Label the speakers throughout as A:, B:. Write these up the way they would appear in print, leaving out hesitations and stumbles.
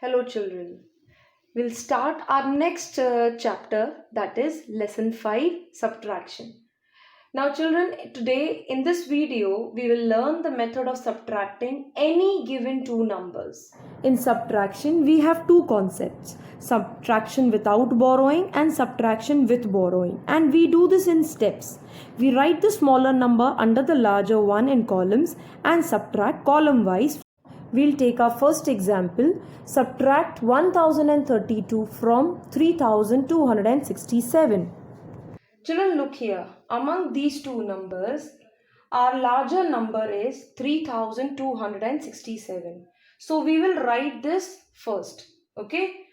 A: Hello children. We'll start our next chapter, that is lesson 5, subtraction. Now children, today in this video we will learn the method of subtracting any given two numbers. In subtraction we have two concepts, subtraction without borrowing and subtraction with borrowing, and we do this in steps. We write the smaller number under the larger one in columns and subtract column wise. We'll take our first example. Subtract 1032 from 3267. Children, look here. Among these two numbers, our larger number is 3267. So we will write this first, okay,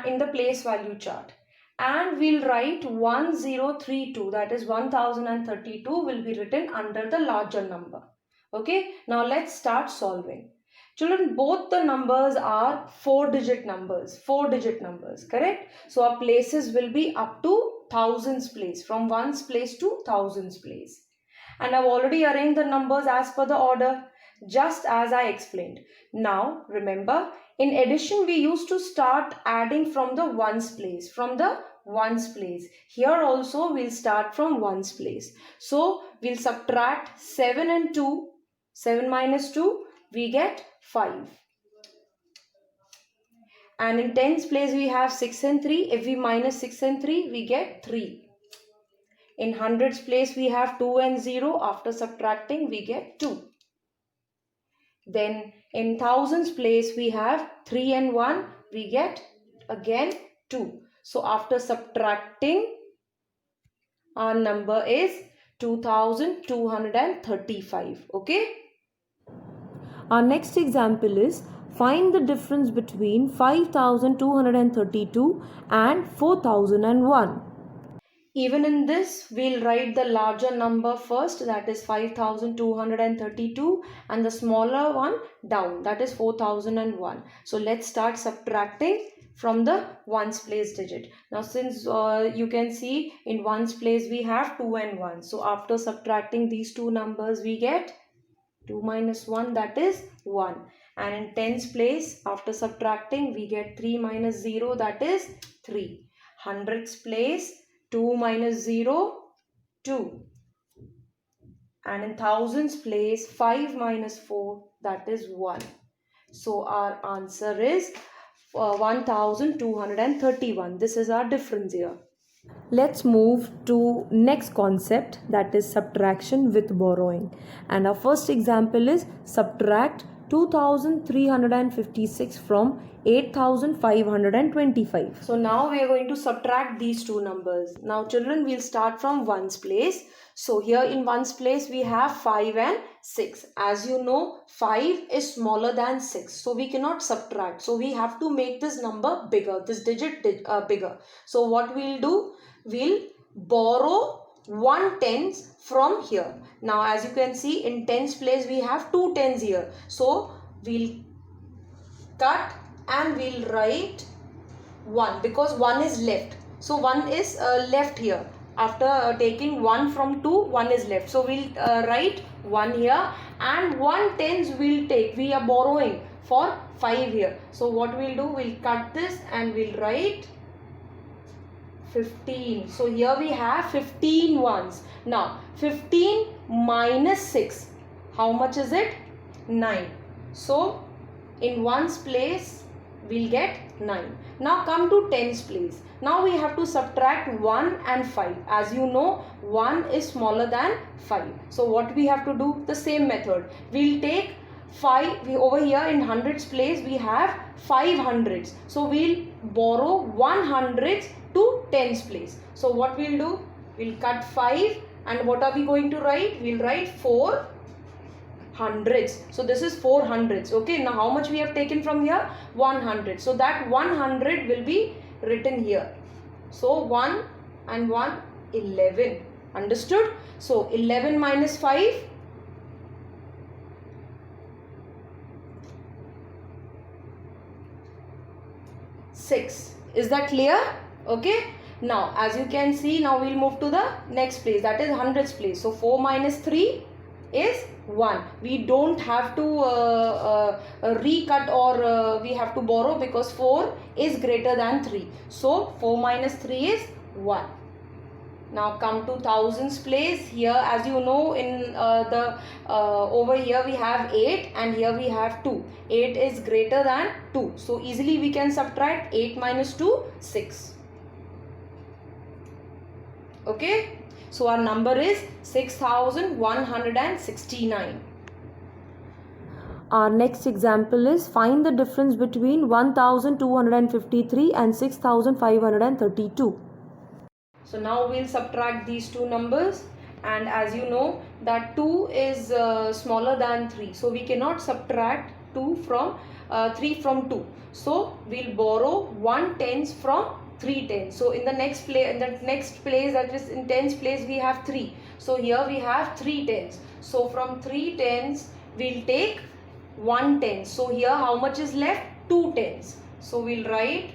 A: in the place value chart. And we'll write 1032, that is 1032 will be written under the larger number. Okay, now let's start solving. Children, both the numbers are 4-digit numbers, correct? So our places will be up to thousands place, from ones place to thousands place. And I've already arranged the numbers as per the order, just as I explained. Now, remember, in addition, we used to start adding from the ones place, Here also, we'll start from ones place. So, we'll subtract 7 and 2, 7 minus 2, we get 5. And in tens place we have 6 and 3. If we minus 6 and 3, we get 3. In hundreds place we have 2 and 0. After subtracting, we get 2. Then in thousands place we have 3 and 1. We get again 2. So after subtracting, our number is 2235. Okay. Our next example is find the difference between 5232 and 4001. Even in this, we'll write the larger number first, that is 5232, and the smaller one down, that is 4001. So let's start subtracting from the ones place digit. Now since you can see in ones place we have 2 and 1. So after subtracting these two numbers, we get 2 minus 1, that is 1. And in tens place, after subtracting, we get 3 minus 0, that is 3. Hundreds place, 2 minus 0, 2. And in thousands place, 5 minus 4, that is 1. So our answer is 1231. This is our difference here. Let's move to next concept, that is subtraction with borrowing. And our first example is subtract 2356 from 8525. So now we are going to subtract these two numbers. Now children, we'll start from ones place. So here in ones place we have 5 and 6. As you know, 5 is smaller than 6. So we cannot subtract. So we have to make this number bigger, this digit bigger. So what we'll do, we'll borrow 1 tens from here. Now as you can see, in tens place we have 2 tens here. So we'll cut and we'll write 1 because 1 is left. So 1 is left here. After taking 1 from 2, 1 is left. So we'll write 1 here, and 1 tens we'll take. We are borrowing for 5 here. So what we'll do, we'll cut this and we'll write 15. So here we have 15 ones. Now 15 minus 6, how much is it? 9. So in ones place we'll get 9. Now come to tens place. Now we have to subtract 1 and 5. As you know, 1 is smaller than 5. So what we have to do? The same method. We'll take 5. Over here in hundreds place we have 5 hundreds. So we'll borrow 1 hundreds to tens place. So what we'll do? We'll cut 5, and what are we going to write? We'll write 4 hundreds. So this is 4 hundreds. Okay, now how much we have taken from here? 100. So that 100 will be written here. So 1 and 1, 11. Understood? So 11 minus 5, 6. Is that clear? Okay. Now as you can see, now we'll move to the next place, that is hundreds place. So 4 minus 3, is 1. We don't have to recut or we have to borrow because 4 is greater than 3. So 4 minus 3 is 1. Now come to thousands place. Here, as you know, in over here we have 8 and here we have 2. 8 is greater than 2. So easily we can subtract 8 minus 2, 6. Okay. So our number is 6169.
B: Our next example is find the difference between 1253 and 6532.
A: So now we'll subtract these two numbers, and as you know that 2 is smaller than 3. So we cannot subtract 3 from 2. So we'll borrow 1 tens from 3 tens. So in the next place, that is in tens place, we have 3. So here we have 3 tens. So from 3 tens we'll take 1 tens. So here how much is left? 2 tens. So we'll write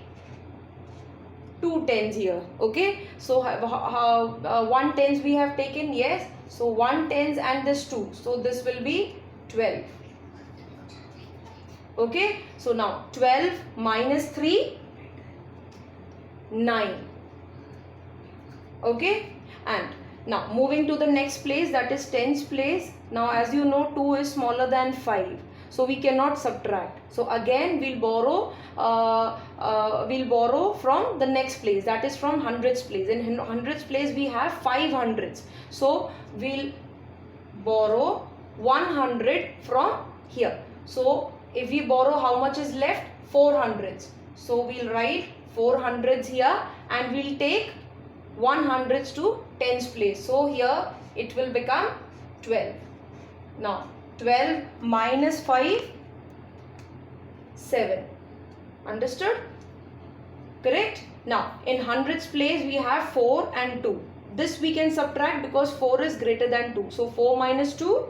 A: 2 tens here. Okay. So 1 tens we have taken. Yes. So 1 tens and this 2. So this will be 12. Okay. So now 12 minus 3, 9. Okay. And now moving to the next place, that is tens place. Now as you know 2 is smaller than 5. So we cannot subtract. So again we'll borrow from the next place, that is from hundreds place. In hundreds place we have 5 hundreds. So we'll borrow 100 from here. So if we borrow, how much is left? 4 hundreds. So we'll write 4 hundreds here and we'll take 1 hundreds to tens place. So here it will become 12. Now 12 minus 5, 7. Understood? Correct? Now in hundreds place we have 4 and 2. This we can subtract because 4 is greater than 2. So 4 minus 2,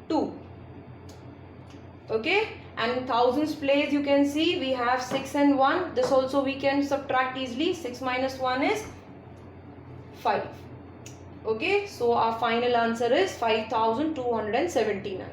A: 2. Okay. And in thousands place you can see we have 6 and 1. This also we can subtract easily. 6 minus 1 is 5. Okay. So our final answer is 5279.